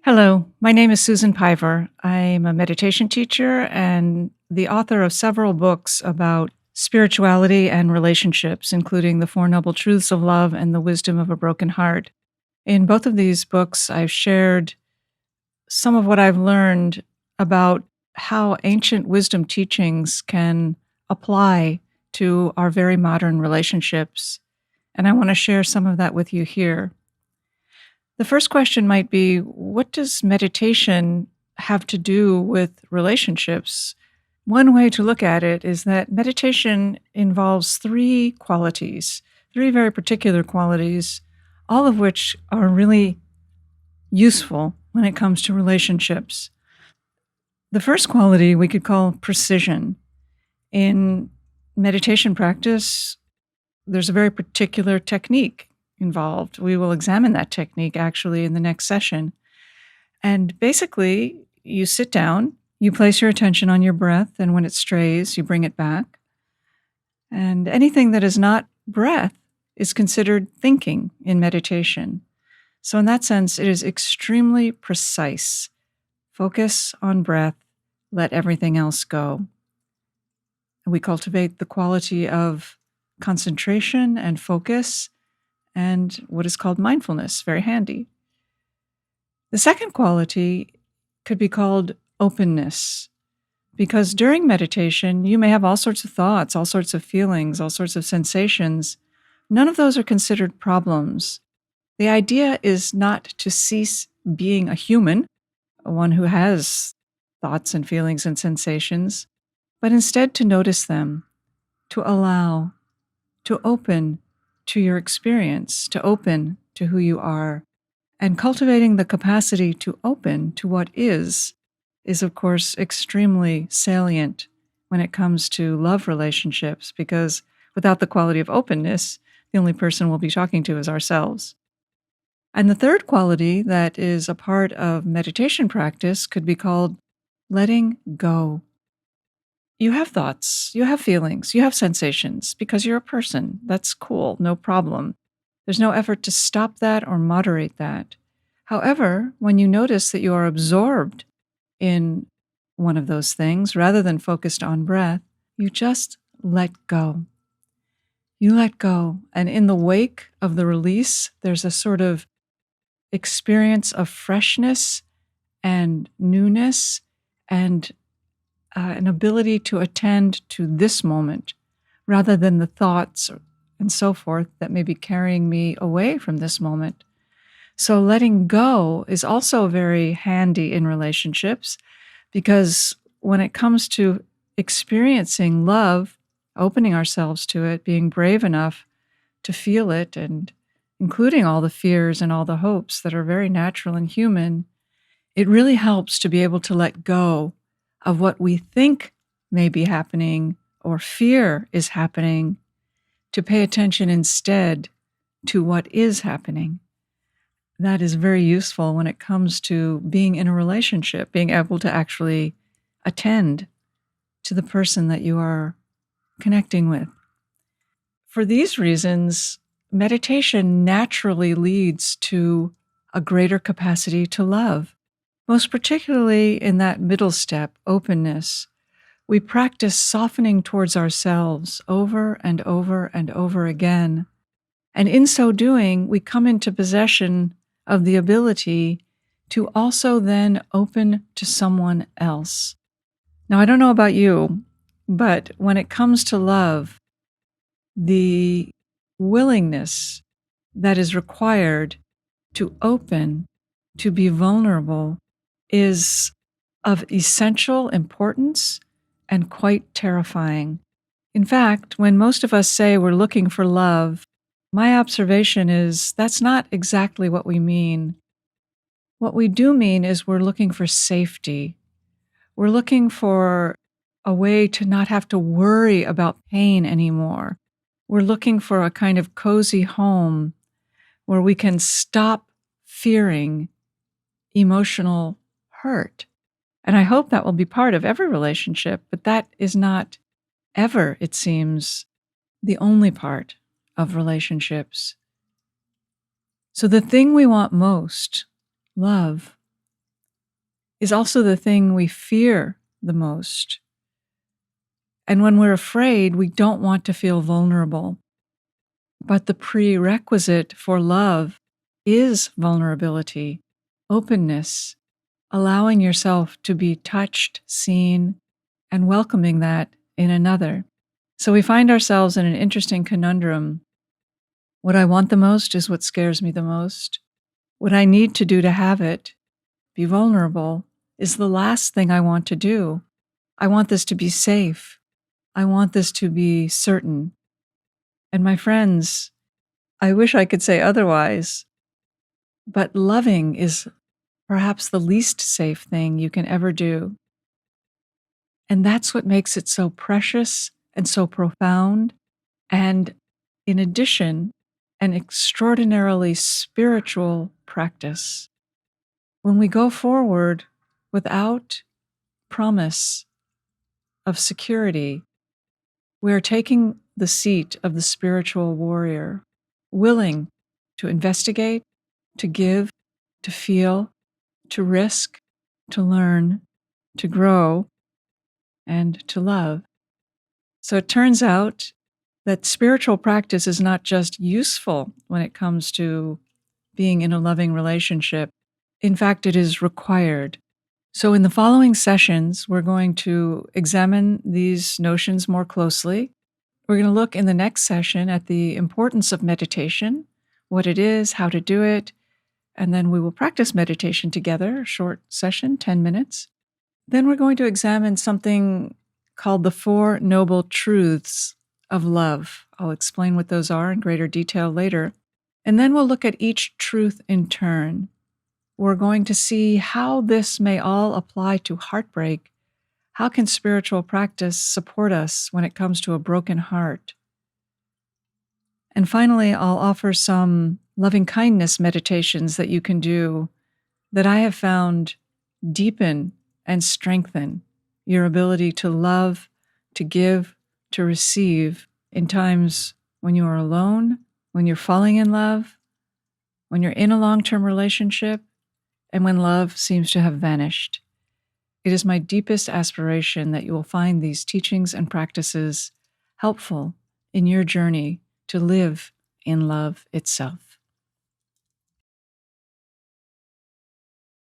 Hello, my name is Susan Piver. I'm a meditation teacher and the author of several books about spirituality and relationships, including The Four Noble Truths of Love and The Wisdom of a Broken Heart. In both of these books, I've shared some of what I've learned about how ancient wisdom teachings can apply to our very modern relationships. And I want to share some of that with you here. The first question might be, what does meditation have to do with relationships? One way to look at it is that meditation involves three qualities, three very particular qualities, all of which are really useful when it comes to relationships. The first quality we could call precision. In meditation practice, there's a very particular technique involved. We will examine that technique actually in the next session. And basically, you sit down, you place your attention on your breath, and when it strays, you bring it back. And anything that is not breath is considered thinking in meditation. So, in that sense, it is extremely precise. Focus on breath, let everything else go. And we cultivate the quality of concentration and focus and what is called mindfulness, very handy. The second quality could be called openness, because during meditation, you may have all sorts of thoughts, all sorts of feelings, all sorts of sensations. None of those are considered problems. The idea is not to cease being a human, one who has thoughts and feelings and sensations, but instead to notice them, to allow, to open to your experience, to open to who you are. And cultivating the capacity to open to what is of course, extremely salient when it comes to love relationships, because without the quality of openness, the only person we'll be talking to is ourselves. And the third quality that is a part of meditation practice could be called letting go. You have thoughts, you have feelings, you have sensations because you're a person. That's cool, no problem. There's no effort to stop that or moderate that. However, when you notice that you are absorbed in one of those things rather than focused on breath, you just let go. You let go. And in the wake of the release, there's a sort of experience of freshness and newness and an ability to attend to this moment rather than the thoughts and so forth that may be carrying me away from this moment. So letting go is also very handy in relationships, because when it comes to experiencing love, opening ourselves to it, being brave enough to feel it, and including all the fears and all the hopes that are very natural and human, it really helps to be able to let go of what we think may be happening or fear is happening, to pay attention instead to what is happening. That is very useful when it comes to being in a relationship, being able to actually attend to the person that you are connecting with. For these reasons, meditation naturally leads to a greater capacity to love, most particularly in that middle step, openness. We practice softening towards ourselves over and over and over again. And in so doing, we come into possession of the ability to also then open to someone else. Now, I don't know about you, but when it comes to love, the willingness that is required to open, to be vulnerable, is of essential importance and quite terrifying. In fact, when most of us say we're looking for love, my observation is that's not exactly what we mean. What we do mean is we're looking for safety. We're looking for a way to not have to worry about pain anymore. We're looking for a kind of cozy home where we can stop fearing emotional hurt. And I hope that will be part of every relationship, but that is not ever, it seems, the only part of relationships. So the thing we want most, love, is also the thing we fear the most. And when we're afraid, we don't want to feel vulnerable. But the prerequisite for love is vulnerability, openness, allowing yourself to be touched, seen, and welcoming that in another. So we find ourselves in an interesting conundrum. What I want the most is what scares me the most. What I need to do to have it, be vulnerable, is the last thing I want to do. I want this to be safe. I want this to be certain. And my friends, I wish I could say otherwise, but loving is perhaps the least safe thing you can ever do. And that's what makes it so precious and so profound, and in addition, an extraordinarily spiritual practice. When we go forward without promise of security, we are taking the seat of the spiritual warrior, willing to investigate, to give, to feel, to risk, to learn, to grow, and to love. So it turns out that spiritual practice is not just useful when it comes to being in a loving relationship. In fact, it is required. So in the following sessions, we're going to examine these notions more closely. We're going to look in the next session at the importance of meditation, what it is, how to do it, and then we will practice meditation together, a short session, 10 minutes. Then we're going to examine something called the Four Noble Truths of Love. I'll explain what those are in greater detail later. And then we'll look at each truth in turn. We're going to see how this may all apply to heartbreak. How can spiritual practice support us when it comes to a broken heart? And finally, I'll offer some loving kindness meditations that you can do that I have found deepen and strengthen your ability to love, to give, to receive in times when you are alone, when you're falling in love, when you're in a long-term relationship, and when love seems to have vanished. It is my deepest aspiration that you will find these teachings and practices helpful in your journey to live in love itself.